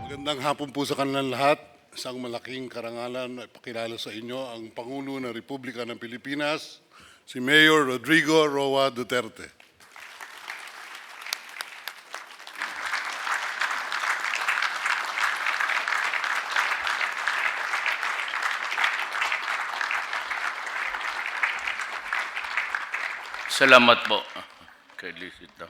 Magandang hapon po sa kanilang lahat. Isang malaking karangalan na ipakilala sa inyo ang Pangulo ng Republika ng Pilipinas, si Mayor Rodrigo Roa Duterte. Salamat po kay Lisita.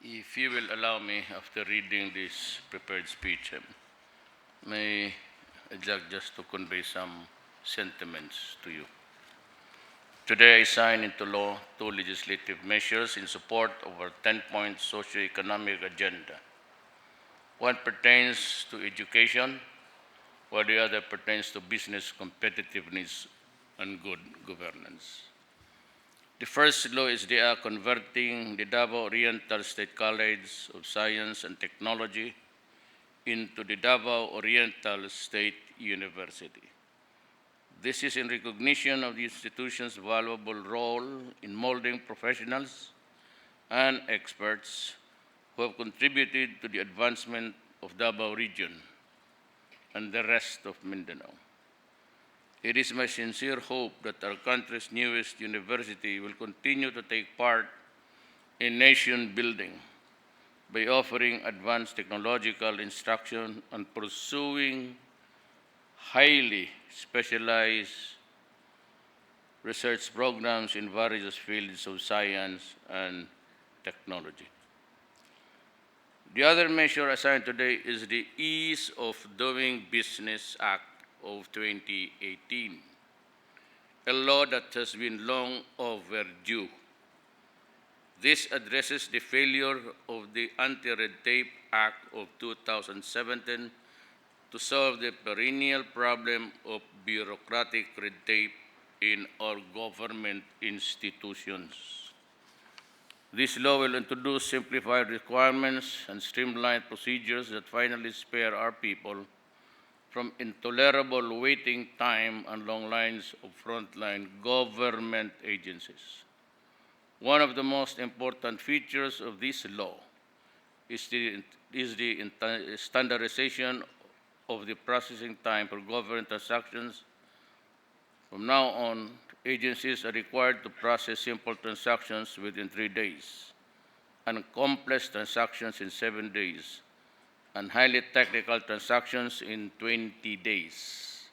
If you will allow me, after reading this prepared speech, may I'd like just to convey some sentiments to you. Today I sign into law two legislative measures in support of our 10-point socio-economic agenda. One pertains to education, while the other pertains to business competitiveness and good governance. The first law is the act converting the Davao Oriental State College of Science and Technology into the Davao Oriental State University. This is in recognition of the institution's valuable role in molding professionals and experts who have contributed to the advancement of Davao region and the rest of Mindanao. It is my sincere hope that our country's newest university will continue to take part in nation building by offering advanced technological instruction and pursuing highly specialized research programs in various fields of science and technology. The other measure assigned today is the Ease of Doing Business Act of 2018, a law that has been long overdue. This addresses the failure of the Anti-Red Tape Act of 2017 to solve the perennial problem of bureaucratic red tape in our government institutions. This law will introduce simplified requirements and streamlined procedures that finally spare our people from intolerable waiting time and long lines of frontline government agencies. One of the most important features of this law is the standardization of the processing time for government transactions. From now on, agencies are required to process simple transactions within 3 days and complex transactions in 7 days and highly technical transactions in 20 days.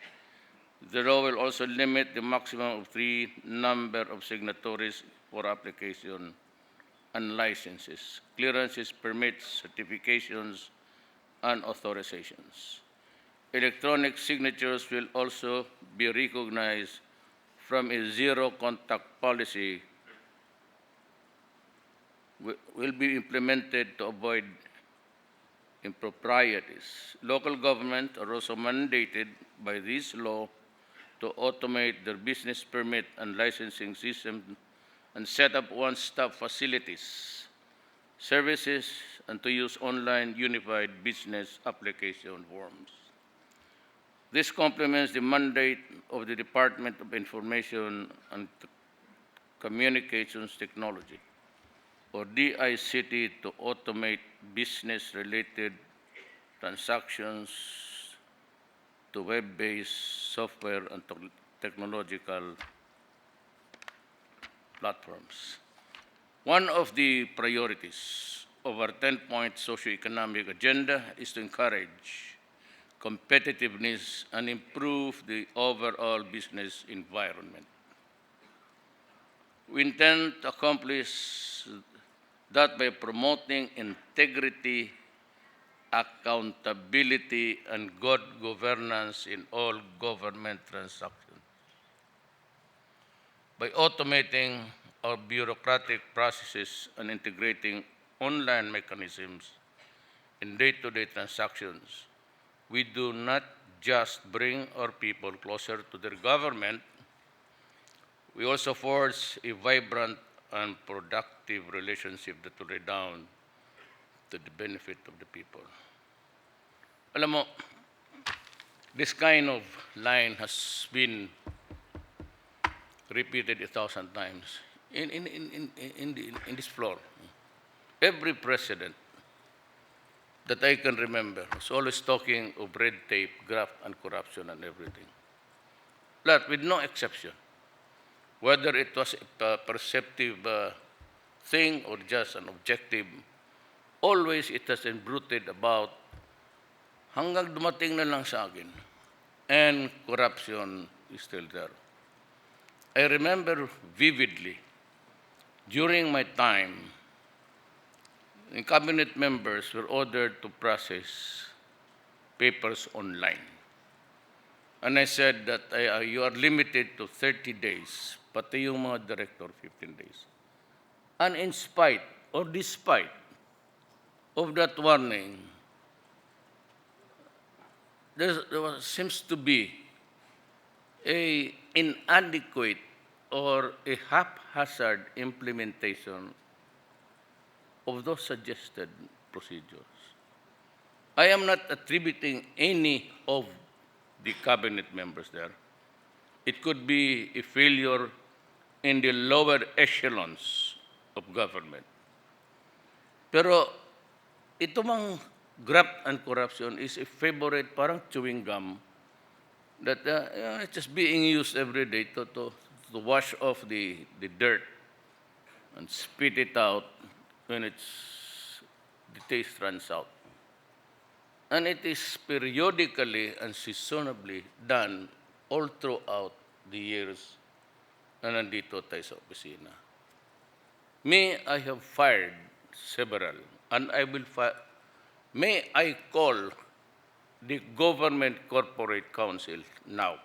The law will also limit the maximum of 3 number of signatories for application and licenses, clearances, permits, certifications, and authorizations. Electronic signatures will also be recognized from a zero-contact policy will be implemented to avoid improprieties. Local governments are also mandated by this law to automate their business permit and licensing system and set up one-stop facilities, services, and to use online unified business application forms. This complements the mandate of the Department of Information and Communications Technology, or DICT, to automate business-related transactions to web-based software and technological platforms. One of the priorities of our 10-point socio-economic agenda is to encourage competitiveness and improve the overall business environment. We intend to accomplish that by promoting integrity, accountability, and good governance in all government transactions. By automating our bureaucratic processes and integrating online mechanisms in day-to-day transactions, we do not just bring our people closer to their government, we also forge a vibrant and productive relationship that will redound to the benefit of the people. Alam mo, this kind of line has been repeated 1,000 times in this floor. Every president that I can remember was always talking of red tape, graft, and corruption and everything. But with no exception, whether it was a perceptive thing or just an objective, always it has been bruited about hanggang dumating na lang sa akin. And corruption is still there. I remember vividly, during my time, the cabinet members were ordered to process papers online. And I said that you are limited to 30 days, pati yung mga director, 15 days. And in spite or despite of that warning, seems to be a inadequate or a haphazard implementation of those suggested procedures. I am not attributing any of the cabinet members there. It could be a failure in the lower echelons of government. Pero ito mang graft and corruption is a favorite, parang chewing gum, that it's just being used every day to wash off the dirt and spit it out when the taste runs out. And it is periodically and seasonably done all throughout the years na nandito tayo sa opisina. Me, I have fired several, and I will fire. May I call the Government Corporate Council now?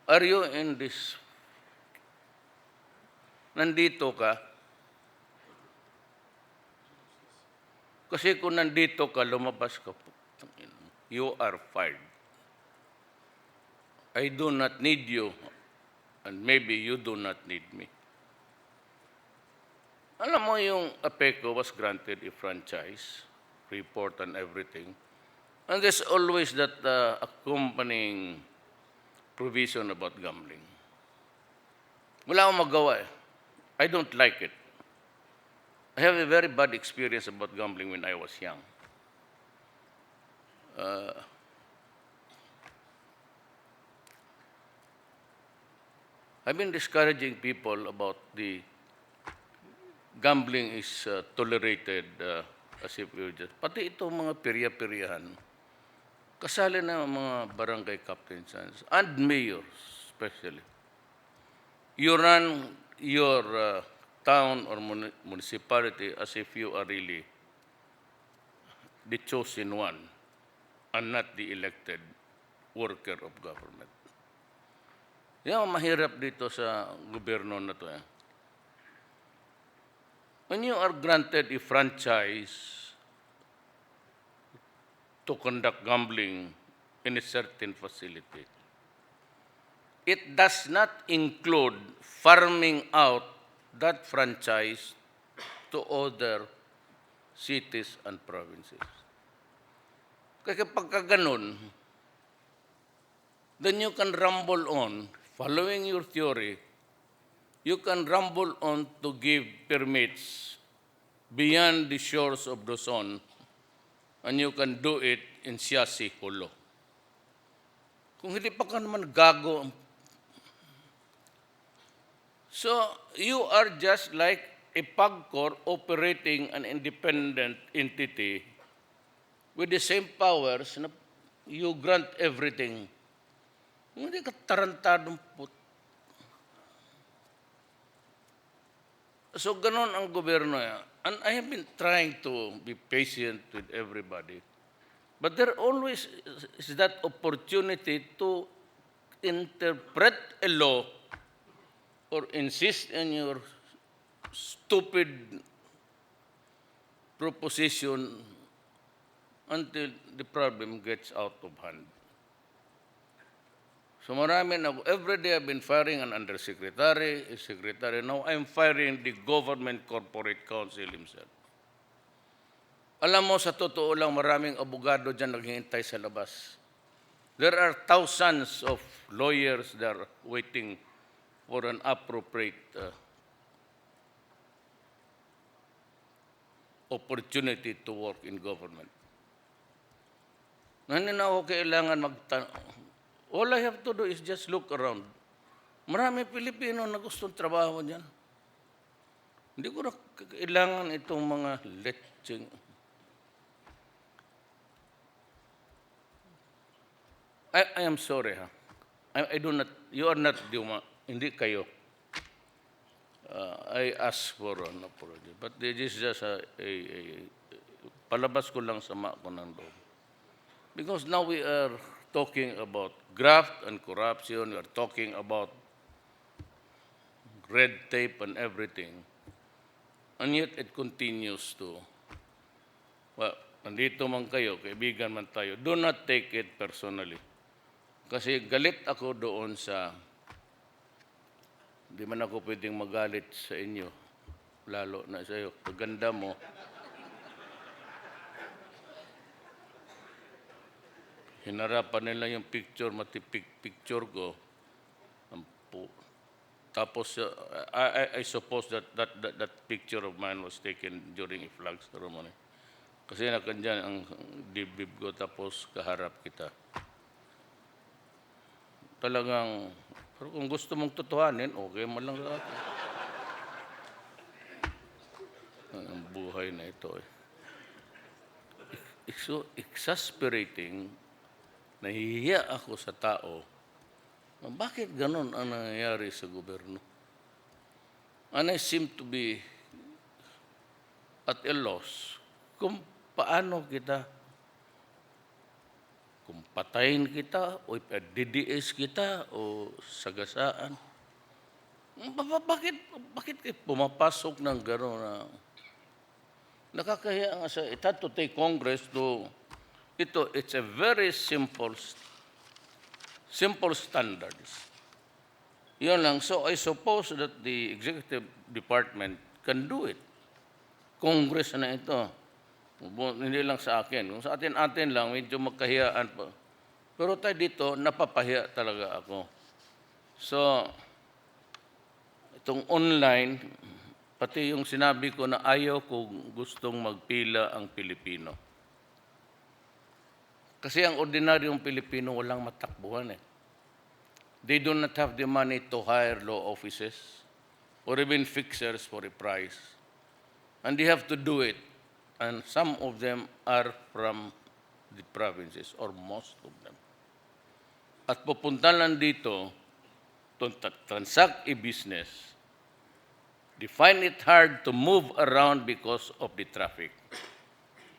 Are you in this? Nandito ka? Kasi kung nandito ka, lumabas ka, you are fired. I do not need you, and maybe you do not need me. Alam mo, yung APECO was granted a franchise, report and everything. And there's always that accompanying provision about gambling. Wala akong magawa eh. I don't like it. I have a very bad experience about gambling when I was young. I've been discouraging people about the gambling is tolerated as if we just, pati itong mga pirya-piryahan, kasali na mga barangay captains and mayors especially. You run your town or municipality as if you are really the chosen one and not the elected worker of government. Yan ang mahirap dito sa gobyerno na to. When you are granted a franchise to conduct gambling in a certain facility, it does not include farming out that franchise to other cities and provinces. Kaya kapag ganun, then you can rumble on, following your theory, you can rumble on to give permits beyond the shores of Luzon, and you can do it in Siasi, Hulo. Kung hindi pa ka naman gago. So, you are just like a PAGCOR operating an independent entity with the same powers na you grant everything. Hindi ka tarantadong So, ganon ang gobyerno yan. And I have been trying to be patient with everybody. But there always is that opportunity to interpret a law or insist on your stupid proposition until the problem gets out of hand. So marami na, every day I've been firing an undersecretary, a secretary. Now I'm firing the Government Corporate Council himself. Alam mo, sa totoo lang, maraming abogado dyan naghihintay sa labas. There are thousands of lawyers that are waiting for an appropriate opportunity to work in government. Hindi na ako kailangan all I have to do is just look around. Marami Pilipino na gustong trabaho dyan. Hindi ko na kailangan itong mga lecheng. I am sorry, ha. I do not, you are not hindi kayo. I ask for an apology. But this is just palabas ko lang sama ko ng loob. Because now we are talking about graft and corruption, we are talking about red tape and everything. And yet it continues to, well, nandito man kayo, kaibigan man tayo, do not take it personally. Kasi galit ako doon sa, di man ako pwedeng magalit sa inyo, lalo na sa iyo. Paganda mo, hinarapan nila yung picture, picture ko. Tapos, I suppose that picture of mine was taken during a flag ceremony. Kasi nakandyan ang dibdib ko, tapos kaharap kita. Talagang, pero kung gusto mong totohanin, okay man lang sa akin. Ang buhay na ito eh. It's so exasperating, nahihiya ako sa tao, bakit ganun ang nangyayari sa gobyerno? And I seem to be at a loss kung paano kita, kung patayin kita, o DDS kita, o sagasaan. Bakit pumapasok ng gano'n na nakakahiya nga sa, it had to take Congress to, it's a very simple standards. Yun lang. So I suppose that the executive department can do it. Congress na ito. Hindi lang sa akin. Kung sa atin lang, medyo magkahiyaan pa. Pero tayo dito, napapahiya talaga ako. So, itong online, pati yung sinabi ko na ayaw ko gustong magpila ang Pilipino. Kasi ang ordinaryong Pilipino walang matakbuhan eh. They do not have the money to hire law offices or even fixers for a price. And they have to do it. And some of them are from the provinces, or most of them. At pupunta lang dito to transact a business. They find it hard to move around because of the traffic.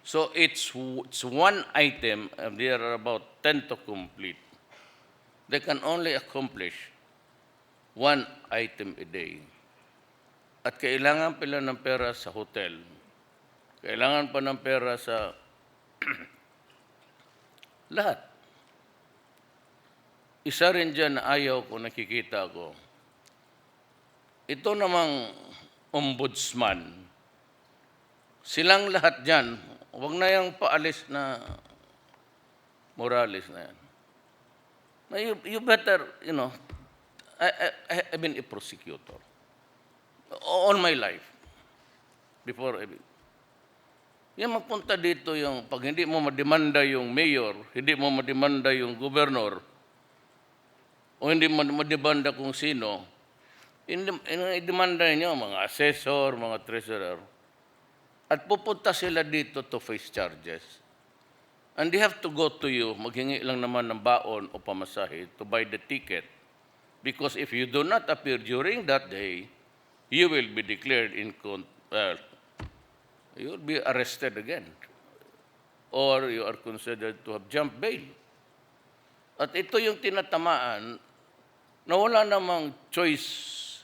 So it's one item, and there are about 10 to complete. They can only accomplish one item a day. At kailangan pala ng pera sa hotel. Kailangan pa ng pera sa lahat. Isa rin dyan na ayaw ko, nakikita ko. Ito namang ombudsman. Silang lahat dyan, huwag na yung paalis na Morales na yan. Now you better, I've been a prosecutor all my life. Before yan magpunta dito yung, pag hindi mo mademanda yung mayor, hindi mo mademanda yung gobernador, o hindi mo mademanda kung sino, i-demanda niyo mga assessor, mga treasurer, at pupunta sila dito to face charges. And they have to go to you, maghingi lang naman ng baon o pamasahe to buy the ticket. Because if you do not appear during that day, you will be declared you will be arrested again. Or you are considered to have jumped bail. At ito yung tinatamaan na wala namang choice.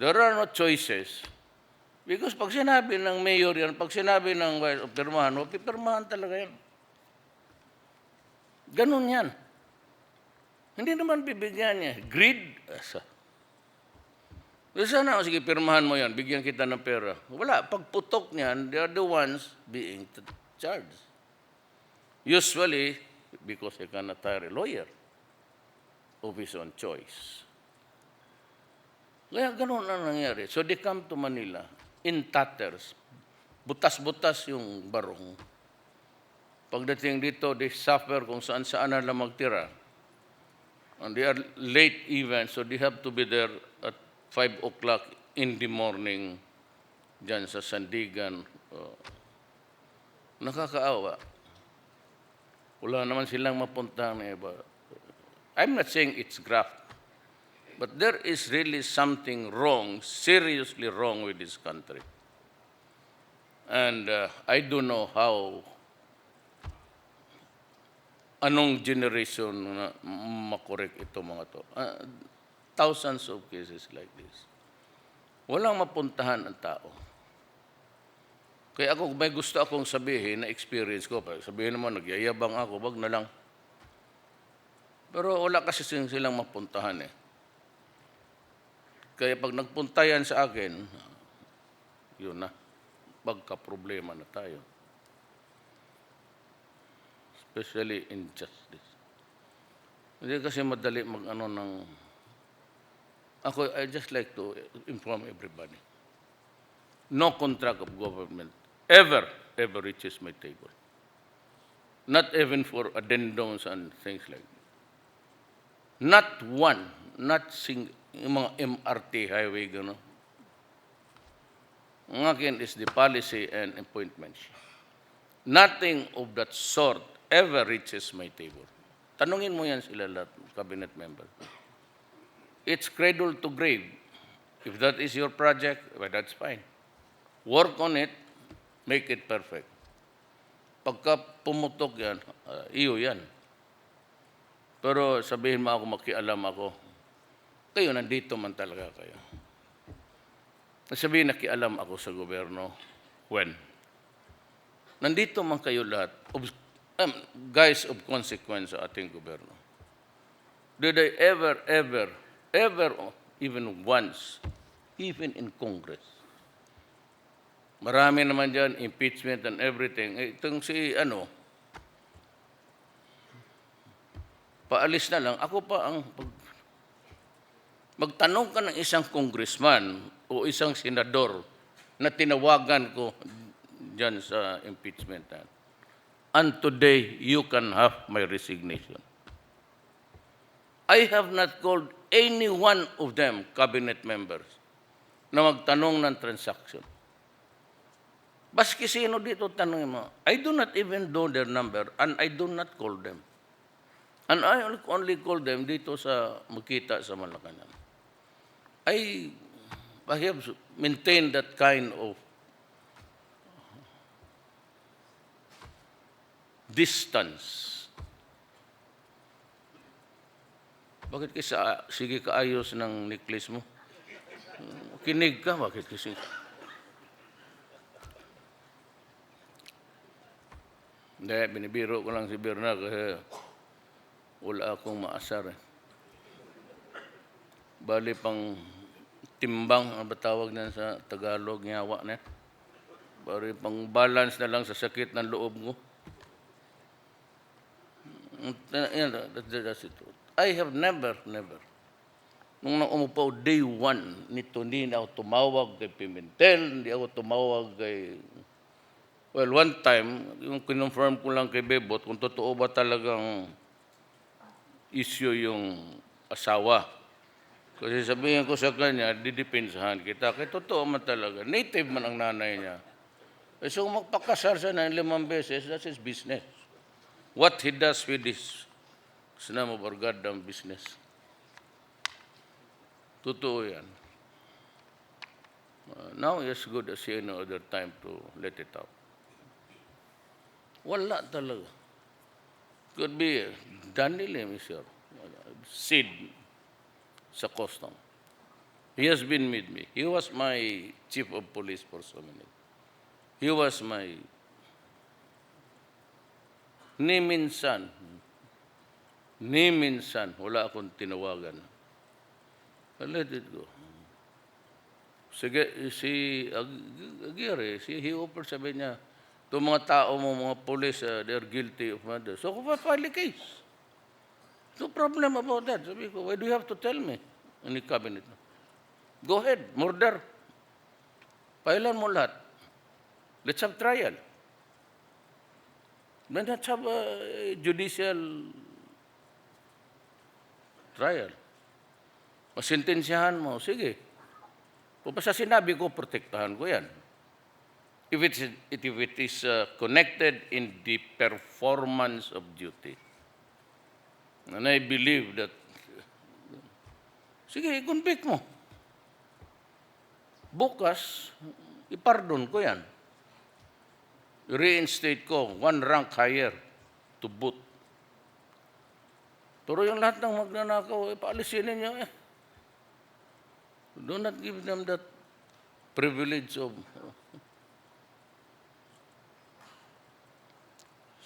There are no choices. Because pag sinabi ng mayor yan, pag sinabi ng pirmahan, pipirmahan talaga yan. Ganun yan. Hindi naman bibigyan niya. Greed. Sana, sige, pirmahan mo yan, bigyan kita ng pera. Wala, pagputok niyan, they are the ones being charged. Usually, because he cannot hire a lawyer of his own choice. Kaya ganun ang nangyari. So they come to Manila in tatters. Butas-butas yung barong. Pagdating dito, they suffer kung saan-saan na lang magtira. And they are late even, so they have to be there at 5 o'clock in the morning dyan sa Sandigan. Nakakaawa. Wala naman silang mapuntahan na iba. I'm not saying it's graft, but there is really something wrong, seriously wrong with this country. And I don't know how, anong generation na makorek ito mga to. Thousands of cases like this. Walang mapuntahan ang tao. Kaya ako, may gusto akong sabihin na experience ko. Sabihin naman, nagyayabang ako, wag na lang. Pero wala kasi silang mapuntahan eh. Kaya pag nagpunta yan sa akin, yun na, pagka-problema na tayo. Especially in justice. Hindi kasi madali mag-ano ng... Ako, I just like to inform everybody. No contract of government ever reaches my table. Not even for addendums and things like that. Not one, yung mga MRT highway, gano'n. Ang akin is the policy and appointments. Nothing of that sort ever reaches my table. Tanungin mo yan sila lahat, cabinet members. It's cradle to grave. If that is your project, well, that's fine. Work on it, make it perfect. Pagka pumutok yan, iyo yan. Pero sabihin mo ako, makialam ako, kayo nandito man talaga kayo. Sabihin nakialam ako sa gobyerno, when? Nandito man kayo lahat, guys of consequence sa ating gobyerno. Did I ever, even once, even in Congress, marami naman dyan, impeachment and everything. Itong si, paalis na lang, ako pa ang, magtanong ka ng isang congressman o isang senador na tinawagan ko dyan sa impeachment. And today, you can have my resignation. I have not called any one of them, cabinet members, na magtanong ng transaction. Baski sino dito tanongin mo. I do not even know their number and I do not call them. And I only call them dito sa Makita sa Malacañan. I have maintained that kind of distance. Bakit sige kaayos ng necklace mo? Kinig ka, bakit kasi? Hindi, binibiro ko lang si Birna kasi wala akong maasar eh. Bali pang timbang, ang batawag na sa Tagalog, nyawa na. Bali pang balance na lang sa sakit ng loob mo. That's it. I have never. Nung umupaw day one nito, hindi ako tumawag kay Pimentel, hindi ako tumawag kay... Well, one time, yung kinonfirm ko lang kay Bebot kung totoo ba talagang issue yung asawa. Kasi sabihin ko sa kanya, didepensahan kita. Kaya totoo man talaga. Native man ang nanay niya. So magpakasal siya ng 5 beses, that's his business. What he does with this, it's none of our goddamn business. Totoo yan. Now it's good as any other time to let it out. Wala talaga. Could be Daniel, Mr. Sid sa custom. He has been with me. He was my chief of police for so many. He was my... Ni minsan, wala akong tinawagan. I let it go. Sige, si Aguirre, he offered, sabi niya, Itong mga tao mo, mga police, they're guilty of murder. So, file a case. No problem about that. Sabi ko, why do you have to tell me? Any cabinet. Go ahead, murder. Pailan mo lahat. Let's have trial. Let's have a judicial trial. Masintensyahan mo, sige. Kung basta sinabi ko, protektahan ko yan. If it is connected in the performance of duty. And I believe that, sige, i-convict mo. Bukas, ipardon ko yan. Reinstate ko, one rank higher to boot. Pero yung lahat ng magnanakaw, paalisin ninyo eh. Do not give them that privilege of...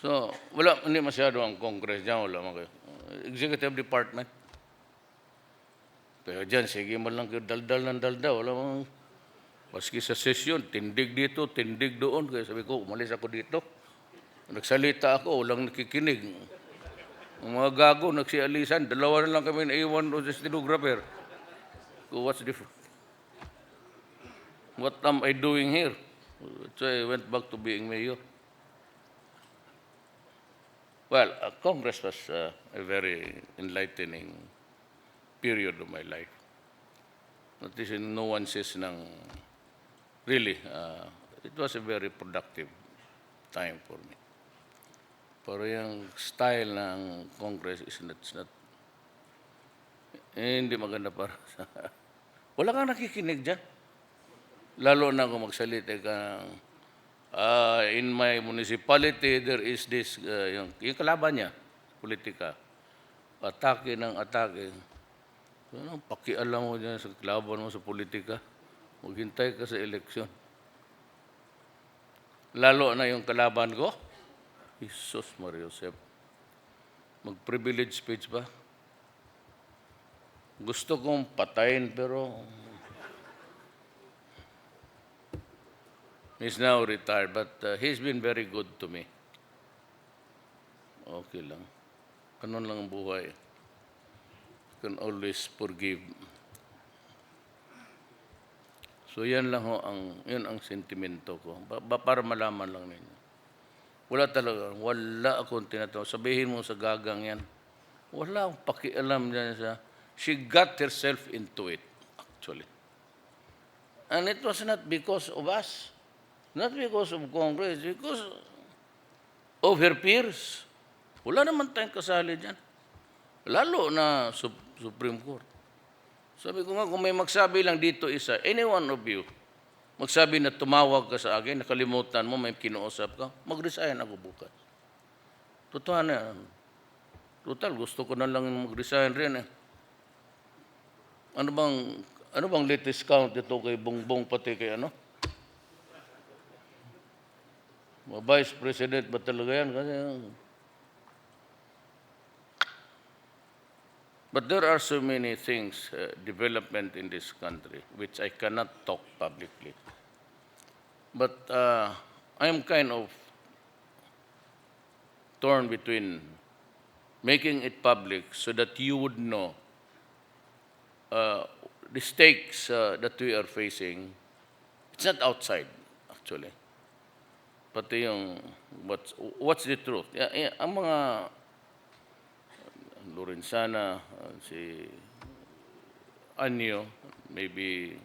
So, hindi masyado ang Congress dyan, wala Executive Department. Pero dyan, sige man lang daldal ng daldal, wala mang... Maski sa session, tindig dito, tindig doon. Kaya sabi ko, umalis ako dito. Nagsalita ako, walang nakikinig. Ang mga gago, nagsialisan. Dalawa na lang kami naiwan doon sa stenographer. So what's different? What am I doing here? So I went back to being mayor. Well, Congress was a very enlightening period of my life. At least nuances ng... Really, it was a very productive time for me. Pero yung style ng Congress is not hindi maganda para sa... Wala kang nakikinig dyan. Lalo na kung magsalita ka ng, in my municipality, there is this, yung kalaban niya, politika, atake ng atake. Pakialam mo dyan sa kalaban mo sa politika. Maghintay ka sa eleksyon. Lalo na yung kalaban ko, Jesus Maria Josep. Mag-privilege speech ba? Gusto kong patayin pero he's now retired but he's been very good to me. Okay lang. Ganun lang ang buhay. You can always forgive. So yan lang yun ang sentimento ko. Para malaman lang ninyo. Wala akong tinatawag. Sabihin mo sa gagang yan. Wala akong pakialam dyan sa, she got herself into it, actually. And it was not because of us. Not because of Congress. Because of her peers. Wala naman tayong kasali dyan. Lalo na Supreme Court. Sabi ko nga, kung may magsabi lang dito isa, any one of you, magsabi na tumawag ka sa akin, nakalimutan mo, may kinuusap ka, mag-resign ako bukas. Totoo na. Total, gusto ko na lang mag-resign rin eh. Ano bang latest count ito kay Bongbong pati kay ano? Vice President ba talaga yan? Kasi, but there are so many things, development in this country, which I cannot talk publicly. But I am kind of torn between making it public so that you would know the stakes that we are facing. It's not outside, actually. Pati yung, what's the truth? Ang mga Lorenzana, si Anyo, maybe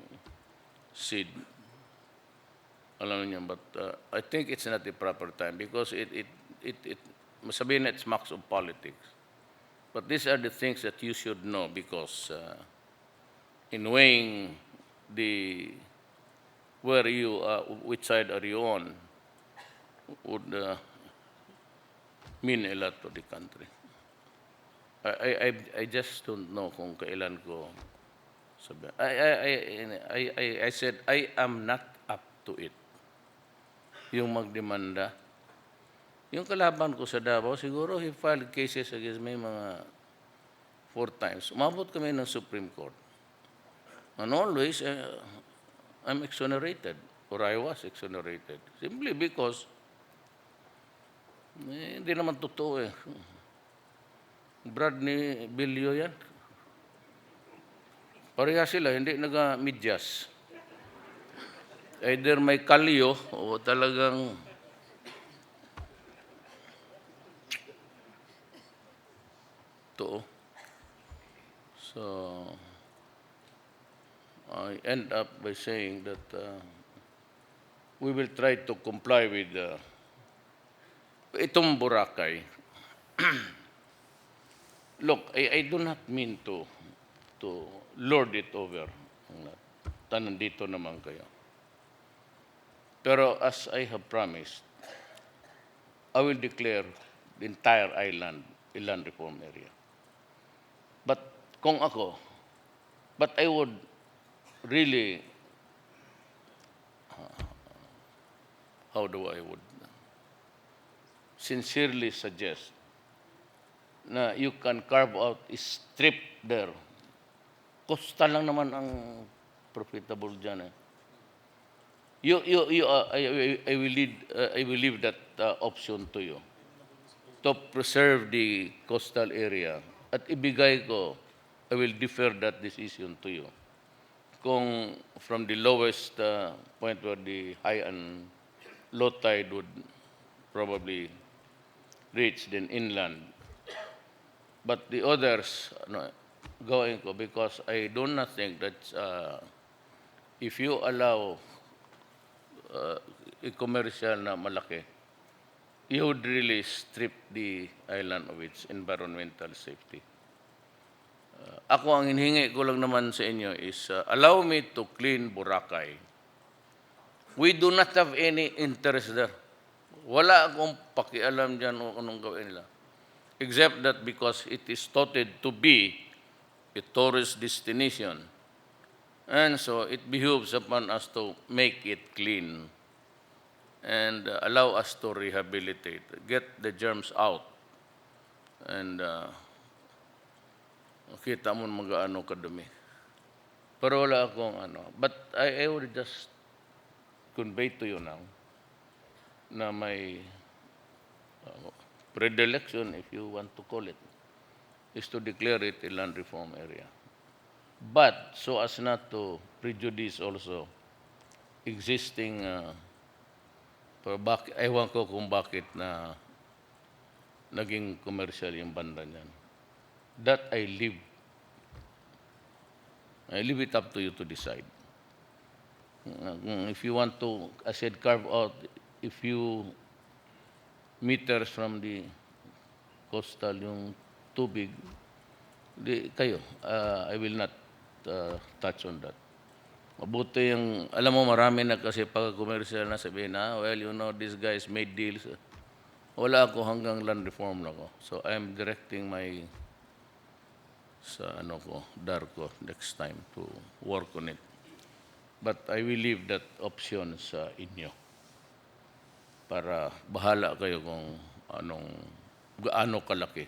Sid, alam niyo, but I think it's not the proper time because masabihin na it's marks of politics. But these are the things that you should know because in weighing which side are you on, would mean a lot to the country. I just don't know kung kailan ko sabi. I said I am not up to it. Yung magdemanda. Yung kalaban ko sa Davao, siguro he filed cases against me mga 4 times. Umabot kami ng Supreme Court. And always, I'm exonerated, or I was exonerated, simply because Hindi naman totoo eh. Brad ni Bilyo yan. Pareha sila, hindi naga-midyas. Either may kalyo o talagang totoo. So, I end up by saying that we will try to comply with itong Boracay. Look, I do not mean to lord it over. Nandito naman kayo. Pero as I have promised, I will declare the entire island a land reform area. But kung ako, but I would really, how do I would sincerely suggest na you can carve out a strip there. Coastal lang naman ang profitable dyan eh. I will leave that option to you to preserve the coastal area. At ibigay ko, I will defer that decision to you. Kung from the lowest point where the high and low tide would probably reach then inland. But the others, going ko because I do not think that if you allow a commercial na malaki, you would really strip the island of its environmental safety. Ako ang hinihingi ko lang naman sa inyo is allow me to clean Boracay. We do not have any interest there. Wala akong pakialam dyan o anong gawin nila. Except that because it is touted to be a tourist destination. And so it behooves upon us to make it clean and allow us to rehabilitate, get the germs out. And kita mo mag-ano kadumi. Pero wala akong ano. But I would just convey to you now na may predilection, if you want to call it, is to declare it a land reform area. But so as not to prejudice also existing, ewan ko kung bakit na naging commercial yung banda niyan. That I leave it up to you to decide. If you want to, I said, carve out a few meters from the coastal yung tubig, kayo, I will not touch on that. Mabuti yung, alam mo marami na kasi pag-commercial na sabihin na, well, you know, these guys made deals. Wala ako hanggang land reform na ko. So I'm directing my Darko next time to work on it. But I will leave that option sa inyo. Para bahala kayo kung gaano kalaki.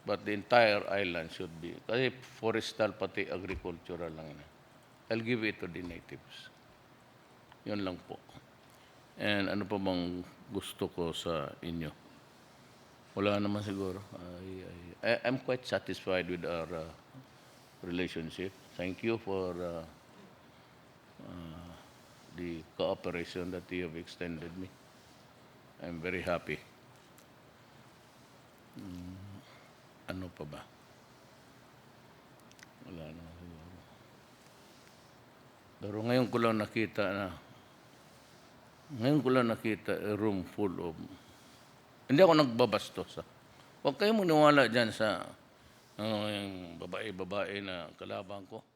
But the entire island should be, kasi forestal pati agricultural lang na. I'll give it to the natives. Yun lang po. And ano pa bang gusto ko sa inyo? Wala naman siguro. I'm quite satisfied with our relationship. Thank you for the cooperation that you have extended me. I'm very happy. Ano pa ba? Wala naman siguro. Pero ngayon ko lang nakita a room full of, hindi ako nagbabastos. Huwag kayo maniwala dyan sa yung babae na kalabang ko.